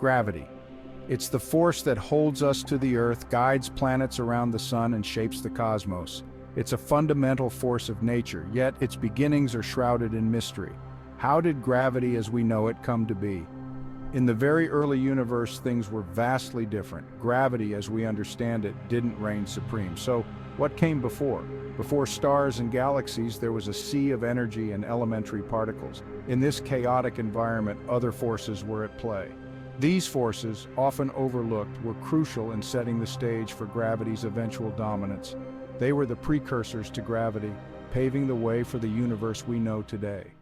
Gravity. It's the force that holds us to the Earth, guides planets around the Sun, and shapes the cosmos. It's a fundamental force of nature, yet its beginnings are shrouded in mystery. How did gravity as we know it come to be? In the very early universe, things were vastly different. Gravity, as we understand it, didn't reign supreme. So, what came before? Before stars and galaxies, there was a sea of energy and elementary particles. In this chaotic environment, other forces were at play. These forces, often overlooked, were crucial in setting the stage for gravity's eventual dominance. They were the precursors to gravity, paving the way for the universe we know today.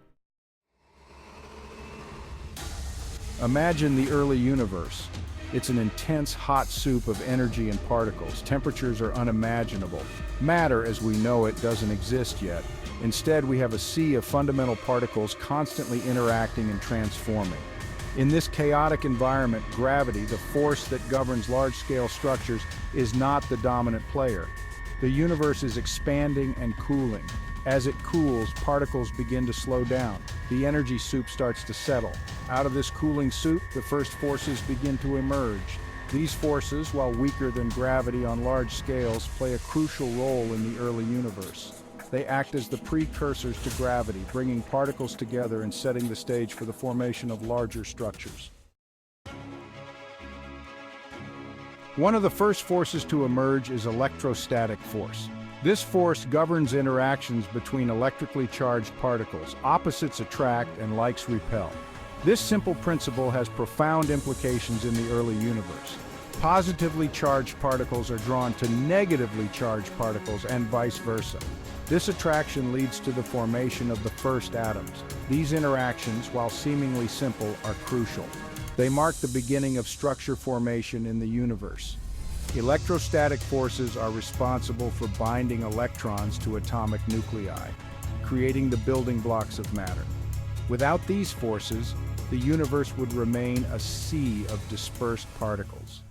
Imagine the early universe. It's an intense, hot soup of energy and particles. Temperatures are unimaginable. Matter, as we know it, doesn't exist yet. Instead, we have a sea of fundamental particles constantly interacting and transforming. In this chaotic environment, gravity, the force that governs large-scale structures, is not the dominant player. The universe is expanding and cooling. As it cools, particles begin to slow down. The energy soup starts to settle. Out of this cooling soup, the first forces begin to emerge. These forces, while weaker than gravity on large scales, play a crucial role in the early universe. They act as the precursors to gravity, bringing particles together and setting the stage for the formation of larger structures. One of the first forces to emerge is electrostatic force. This force governs interactions between electrically charged particles. Opposites attract and likes repel. This simple principle has profound implications in the early universe. Positively charged particles are drawn to negatively charged particles and vice versa. This attraction leads to the formation of the first atoms. These interactions, while seemingly simple, are crucial. They mark the beginning of structure formation in the universe. Electrostatic forces are responsible for binding electrons to atomic nuclei, creating the building blocks of matter. Without these forces, the universe would remain a sea of dispersed particles.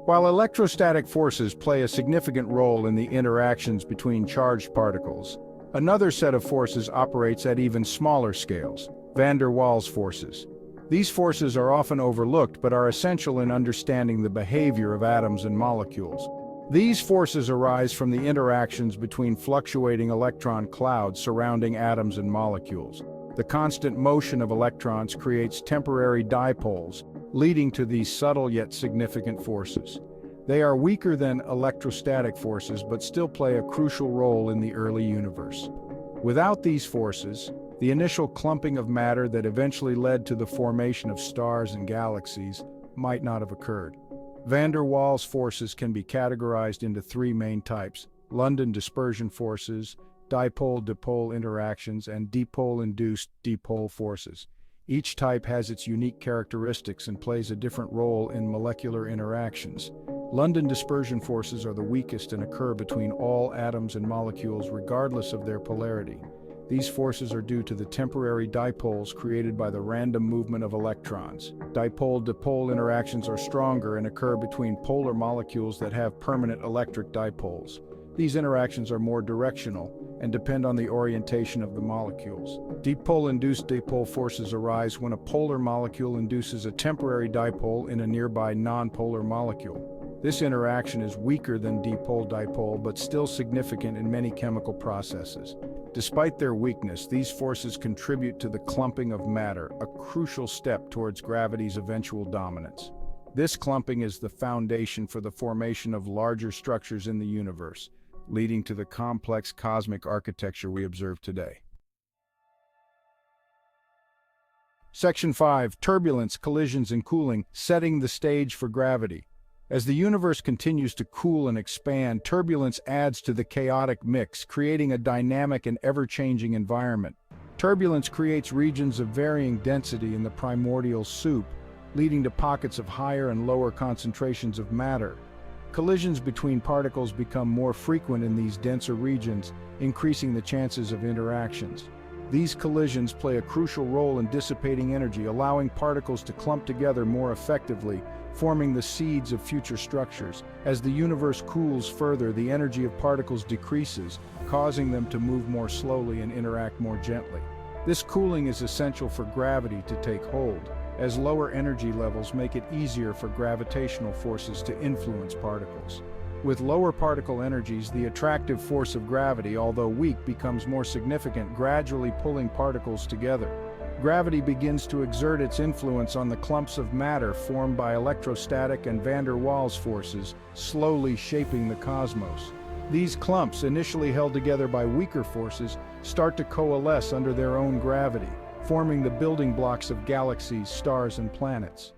While electrostatic forces play a significant role in the interactions between charged particles, another set of forces operates at even smaller scales: van der Waals forces. These forces are often overlooked but are essential in understanding the behavior of atoms and molecules. These forces arise from the interactions between fluctuating electron clouds surrounding atoms and molecules. The constant motion of electrons creates temporary dipoles, leading to these subtle yet significant forces. They are weaker than electrostatic forces but still play a crucial role in the early universe. Without these forces, the initial clumping of matter that eventually led to the formation of stars and galaxies might not have occurred. Van der Waals forces can be categorized into three main types: London dispersion forces, dipole-dipole interactions, and dipole-induced dipole forces. Each type has its unique characteristics and plays a different role in molecular interactions. London dispersion forces are the weakest and occur between all atoms and molecules regardless of their polarity. These forces are due to the temporary dipoles created by the random movement of electrons. Dipole-dipole interactions are stronger and occur between polar molecules that have permanent electric dipoles. These interactions are more directional and depend on the orientation of the molecules. Dipole-induced dipole forces arise when a polar molecule induces a temporary dipole in a nearby non-polar molecule. This interaction is weaker than dipole-dipole but still significant in many chemical processes. Despite their weakness, these forces contribute to the clumping of matter, a crucial step towards gravity's eventual dominance. This clumping is the foundation for the formation of larger structures in the universe, leading to the complex cosmic architecture we observe today. Section 5. Turbulence, collisions, and cooling, setting the stage for gravity. As the universe continues to cool and expand, turbulence adds to the chaotic mix, creating a dynamic and ever-changing environment. Turbulence creates regions of varying density in the primordial soup, leading to pockets of higher and lower concentrations of matter. Collisions between particles become more frequent in these denser regions, increasing the chances of interactions. These collisions play a crucial role in dissipating energy, allowing particles to clump together more effectively, forming the seeds of future structures. As the universe cools further, the energy of particles decreases, causing them to move more slowly and interact more gently. This cooling is essential for gravity to take hold, as lower energy levels make it easier for gravitational forces to influence particles. With lower particle energies, the attractive force of gravity, although weak, becomes more significant, gradually pulling particles together. Gravity begins to exert its influence on the clumps of matter formed by electrostatic and van der Waals forces, slowly shaping the cosmos. These clumps, initially held together by weaker forces, start to coalesce under their own gravity, forming the building blocks of galaxies, stars, and planets.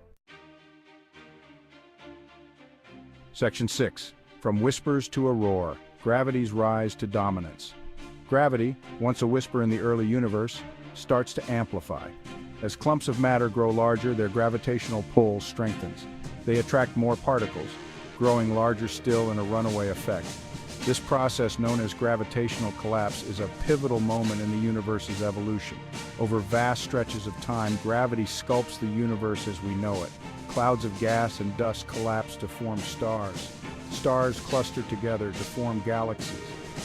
Section 6. From whispers to a roar, gravity's rise to dominance. Gravity, once a whisper in the early universe, starts to amplify. As clumps of matter grow larger, their gravitational pull strengthens. They attract more particles, growing larger still in a runaway effect. This process, known as gravitational collapse, is a pivotal moment in the universe's evolution. Over vast stretches of time, gravity sculpts the universe as we know it. Clouds of gas and dust collapse to form stars. Stars cluster together to form galaxies.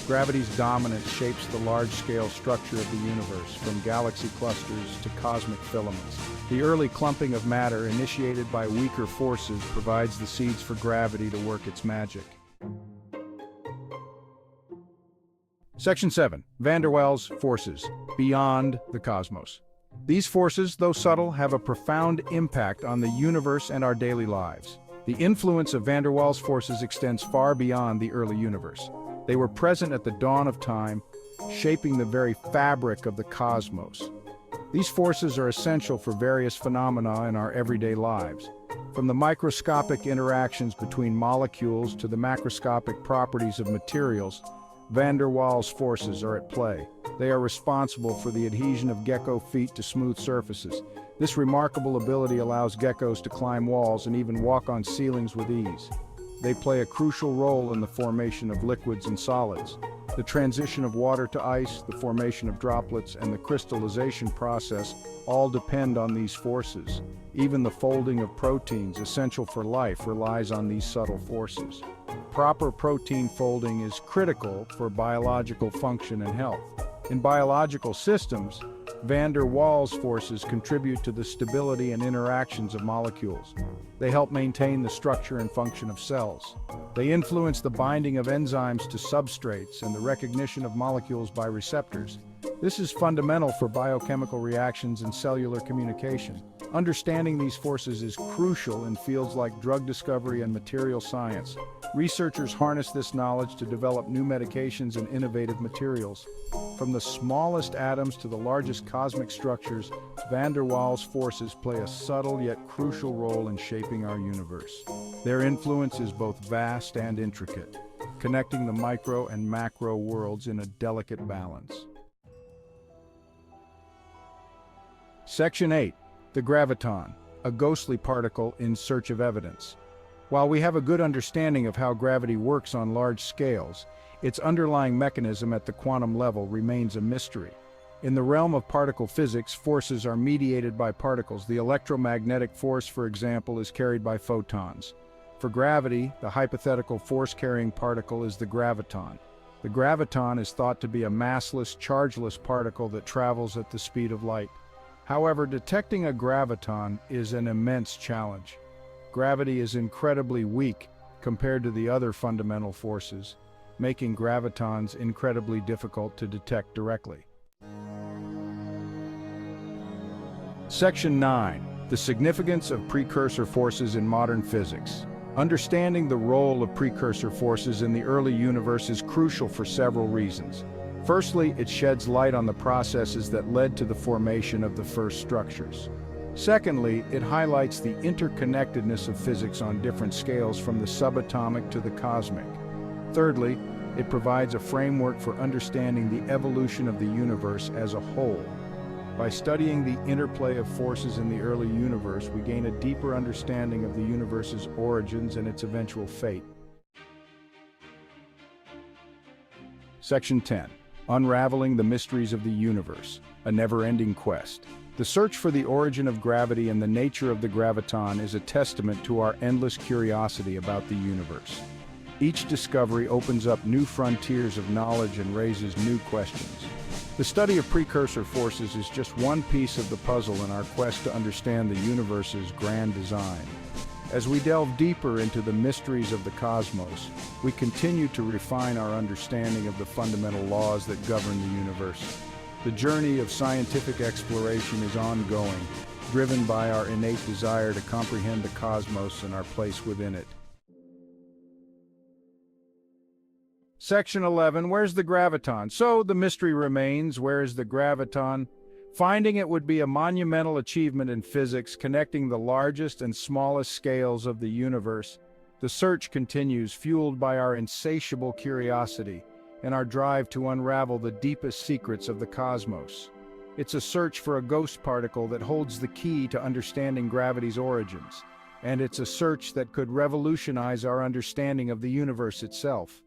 Gravity's dominance shapes the large-scale structure of the universe, from galaxy clusters to cosmic filaments. The early clumping of matter, initiated by weaker forces, provides the seeds for gravity to work its magic. Section 7. Van der Waals forces, beyond the cosmos. These forces, though subtle, have a profound impact on the universe and our daily lives. The influence of van der Waals forces extends far beyond the early universe. They were present at the dawn of time, shaping the very fabric of the cosmos. These forces are essential for various phenomena in our everyday lives. From the microscopic interactions between molecules to the macroscopic properties of materials, van der Waals forces are at play. They are responsible for the adhesion of gecko feet to smooth surfaces. This remarkable ability allows geckos to climb walls and even walk on ceilings with ease. They play a crucial role in the formation of liquids and solids. The transition of water to ice, the formation of droplets, and the crystallization process all depend on these forces. Even the folding of proteins, essential for life, relies on these subtle forces. Proper protein folding is critical for biological function and health. In biological systems, van der Waals forces contribute to the stability and interactions of molecules. They help maintain the structure and function of cells. They influence the binding of enzymes to substrates and the recognition of molecules by receptors. This is fundamental for biochemical reactions and cellular communication. Understanding these forces is crucial in fields like drug discovery and material science. Researchers harness this knowledge to develop new medications and innovative materials. From the smallest atoms to the largest cosmic structures, van der Waals forces play a subtle yet crucial role in shaping our universe. Their influence is both vast and intricate, connecting the micro and macro worlds in a delicate balance. Section 8. The Graviton, a ghostly particle in search of evidence. While we have a good understanding of how gravity works on large scales, its underlying mechanism at the quantum level remains a mystery. In the realm of particle physics, forces are mediated by particles. The electromagnetic force, for example, is carried by photons. For gravity, the hypothetical force-carrying particle is the graviton. The graviton is thought to be a massless, chargeless particle that travels at the speed of light. However, detecting a graviton is an immense challenge. Gravity is incredibly weak compared to the other fundamental forces, making gravitons incredibly difficult to detect directly. Section 9. The significance of precursor forces in modern physics. Understanding the role of precursor forces in the early universe is crucial for several reasons. Firstly, it sheds light on the processes that led to the formation of the first structures. Secondly, it highlights the interconnectedness of physics on different scales from the subatomic to the cosmic. Thirdly, it provides a framework for understanding the evolution of the universe as a whole. By studying the interplay of forces in the early universe, we gain a deeper understanding of the universe's origins and its eventual fate. Section 10. Unraveling the mysteries of the universe, a never-ending quest. The search for the origin of gravity and the nature of the graviton is a testament to our endless curiosity about the universe. Each discovery opens up new frontiers of knowledge and raises new questions. The study of precursor forces is just one piece of the puzzle in our quest to understand the universe's grand design. As we delve deeper into the mysteries of the cosmos, we continue to refine our understanding of the fundamental laws that govern the universe. The journey of scientific exploration is ongoing, driven by our innate desire to comprehend the cosmos and our place within it. Section 11, where's the graviton? So the mystery remains, where is the graviton? Finding it would be a monumental achievement in physics, connecting the largest and smallest scales of the universe. The search continues, fueled by our insatiable curiosity and our drive to unravel the deepest secrets of the cosmos. It's a search for a ghost particle that holds the key to understanding gravity's origins, and it's a search that could revolutionize our understanding of the universe itself.